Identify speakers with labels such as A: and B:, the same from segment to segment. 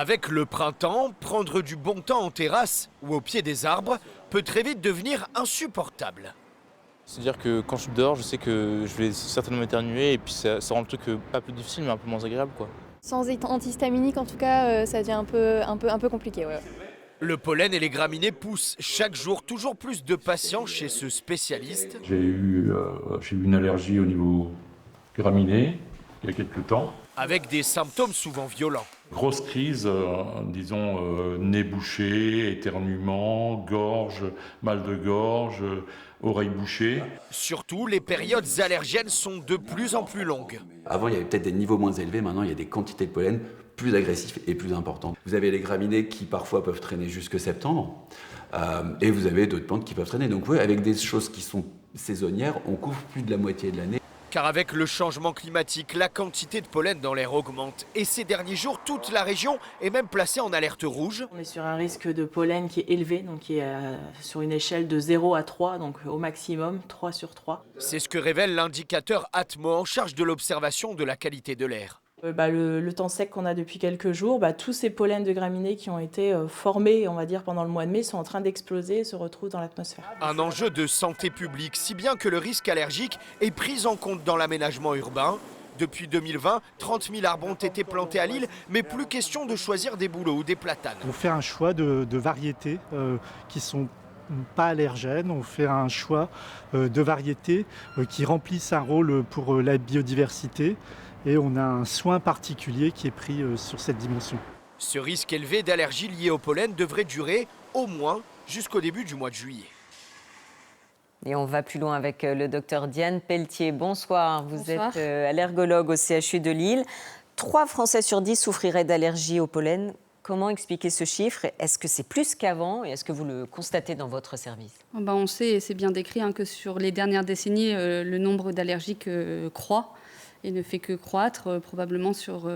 A: Avec le printemps, prendre du bon temps en terrasse ou au pied des arbres peut très vite devenir insupportable.
B: C'est-à-dire que quand je suis dehors, je sais que je vais certainement éternuer et puis ça rend le truc pas plus difficile mais un peu moins agréable, quoi.
C: Sans antihistaminique, en tout cas, ça devient un peu compliqué. Ouais.
A: Le pollen et les graminées poussent chaque jour toujours plus de patients chez ce spécialiste.
D: J'ai eu une allergie au niveau graminé il y a quelques temps.
A: Avec des symptômes souvent violents.
D: Grosse crise, nez bouché, éternuement, gorge, mal de gorge, oreille bouchée.
A: Surtout, les périodes allergènes sont de plus en plus longues.
E: Avant, il y avait peut-être des niveaux moins élevés. Maintenant, il y a des quantités de pollen plus agressifs et plus importantes. Vous avez les graminées qui parfois peuvent traîner jusque septembre. Et vous avez d'autres plantes qui peuvent traîner. Donc oui, avec des choses qui sont saisonnières, on couvre plus de la moitié de l'année.
A: Car avec le changement climatique, la quantité de pollen dans l'air augmente. Et ces derniers jours, toute la région est même placée en alerte rouge.
F: On est sur un risque de pollen qui est élevé, donc qui est sur une échelle de 0 à 3, donc au maximum 3 sur 3.
A: C'est ce que révèle l'indicateur Atmo en charge de l'observation de la qualité de l'air.
F: Le temps sec qu'on a depuis quelques jours, tous ces pollens de graminées qui ont été formés, on va dire, pendant le mois de mai, sont en train d'exploser et se retrouvent dans l'atmosphère.
A: Un enjeu de santé publique, si bien que le risque allergique est pris en compte dans l'aménagement urbain. Depuis 2020, 30 000 arbres ont été plantés à Lille, mais plus question de choisir des bouleaux ou des platanes.
G: On fait un choix de variétés qui sont pas allergènes, on fait un choix de variétés qui remplissent un rôle pour la biodiversité. Et on a un soin particulier qui est pris sur cette dimension.
A: Ce risque élevé d'allergie liée au pollen devrait durer au moins jusqu'au début du mois de juillet.
H: Et on va plus loin avec le docteur Diane Pelletier. Bonsoir, vous êtes allergologue au CHU de Lille. 3 Français sur 10 souffriraient d'allergie au pollen. Comment expliquer ce chiffre? Est-ce que c'est plus qu'avant et est-ce que vous le constatez dans votre service?
I: On sait, et c'est bien décrit, que sur les dernières décennies, le nombre d'allergiques croît et ne fait que croître, probablement sur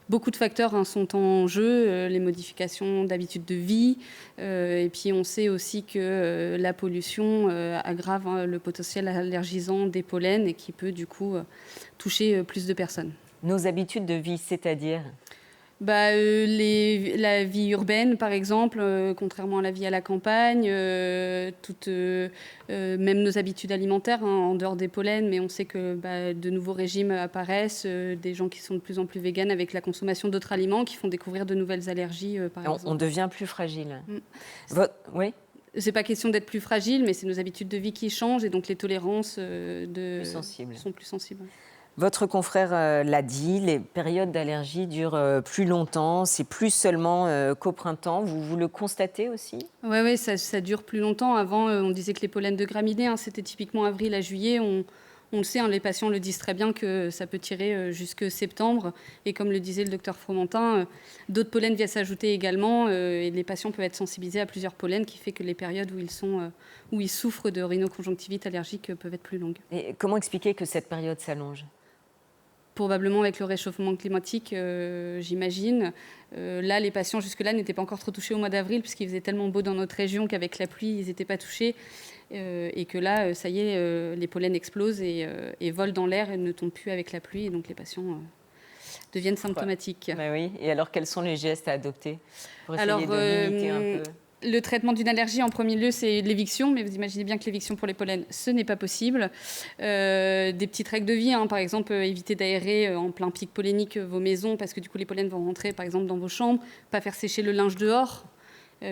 I: beaucoup de facteurs sont en jeu, les modifications d'habitudes de vie, et puis on sait aussi que la pollution aggrave le potentiel allergisant des pollens et qui peut du coup toucher plus de personnes.
H: Nos habitudes de vie, c'est-à-dire ?
I: La vie urbaine, par exemple, contrairement à la vie à la campagne, même nos habitudes alimentaires, en dehors des pollens, mais on sait que de nouveaux régimes apparaissent, des gens qui sont de plus en plus véganes avec la consommation d'autres aliments qui font découvrir de nouvelles allergies, par exemple.
H: On devient plus fragile. Oui.
I: C'est pas question d'être plus fragile, mais c'est nos habitudes de vie qui changent et donc les tolérances sont plus sensibles.
H: Votre confrère l'a dit, les périodes d'allergie durent plus longtemps, c'est plus seulement qu'au printemps. Vous le constatez aussi ?
I: Oui, ça dure plus longtemps. Avant, on disait que les pollens de graminées, c'était typiquement avril à juillet. On le sait, les patients le disent très bien que ça peut tirer jusque septembre. Et comme le disait le docteur Fromentin, d'autres pollens viennent s'ajouter également. Et les patients peuvent être sensibilisés à plusieurs pollens, qui fait que les périodes où ils souffrent de rhinoconjonctivite allergique peuvent être plus longues.
H: Et comment expliquer que cette période s'allonge ?
I: Probablement avec le réchauffement climatique, j'imagine. Là, les patients jusque-là n'étaient pas encore trop touchés au mois d'avril, puisqu'il faisait tellement beau dans notre région qu'avec la pluie, ils n'étaient pas touchés. Et que là, ça y est, les pollens explosent et volent dans l'air et ne tombent plus avec la pluie. Et donc les patients deviennent symptomatiques.
H: Oui. Et alors, quels sont les gestes à adopter pour essayer de limiter un peu ?
I: Le traitement d'une allergie, en premier lieu, c'est l'éviction. Mais vous imaginez bien que l'éviction pour les pollens, ce n'est pas possible. Des petites règles de vie, par exemple, éviter d'aérer en plein pic pollinique vos maisons, parce que du coup, les pollens vont rentrer, par exemple, dans vos chambres. Pas faire sécher le linge dehors,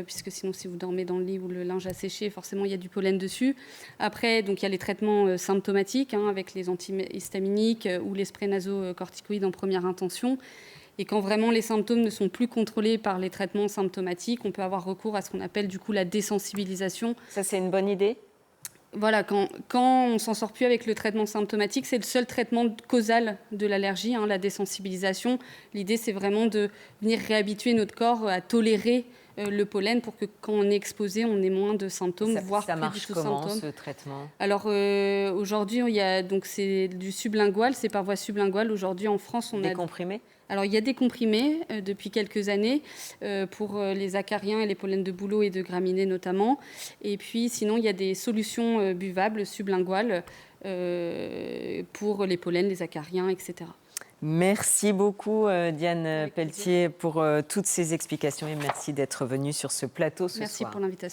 I: puisque sinon, si vous dormez dans le lit où le linge a séché, forcément, il y a du pollen dessus. Après, donc, il y a les traitements symptomatiques, avec les antihistaminiques ou les sprays nasocorticoïdes en première intention. Et quand vraiment les symptômes ne sont plus contrôlés par les traitements symptomatiques, on peut avoir recours à ce qu'on appelle du coup la désensibilisation.
H: Ça, c'est une bonne idée ?
I: Voilà, quand on ne s'en sort plus avec le traitement symptomatique, c'est le seul traitement causal de l'allergie, la désensibilisation. L'idée, c'est vraiment de venir réhabituer notre corps à tolérer le pollen pour que quand on est exposé, on ait moins de symptômes, voire plus du tout symptômes.
H: Ça marche comment, ce traitement ?
I: Alors, aujourd'hui, c'est du sublingual, c'est par voie sublinguale. Aujourd'hui, en France, on a...
H: Des comprimés ?
I: Alors, il y a des comprimés depuis quelques années pour les acariens et les pollens de bouleau et de graminées notamment. Et puis, sinon, il y a des solutions buvables sublinguales pour les pollens, les acariens, etc.
H: Merci beaucoup Diane Pelletier pour toutes ces explications et merci d'être venue sur ce plateau ce soir.
I: Merci pour l'invitation.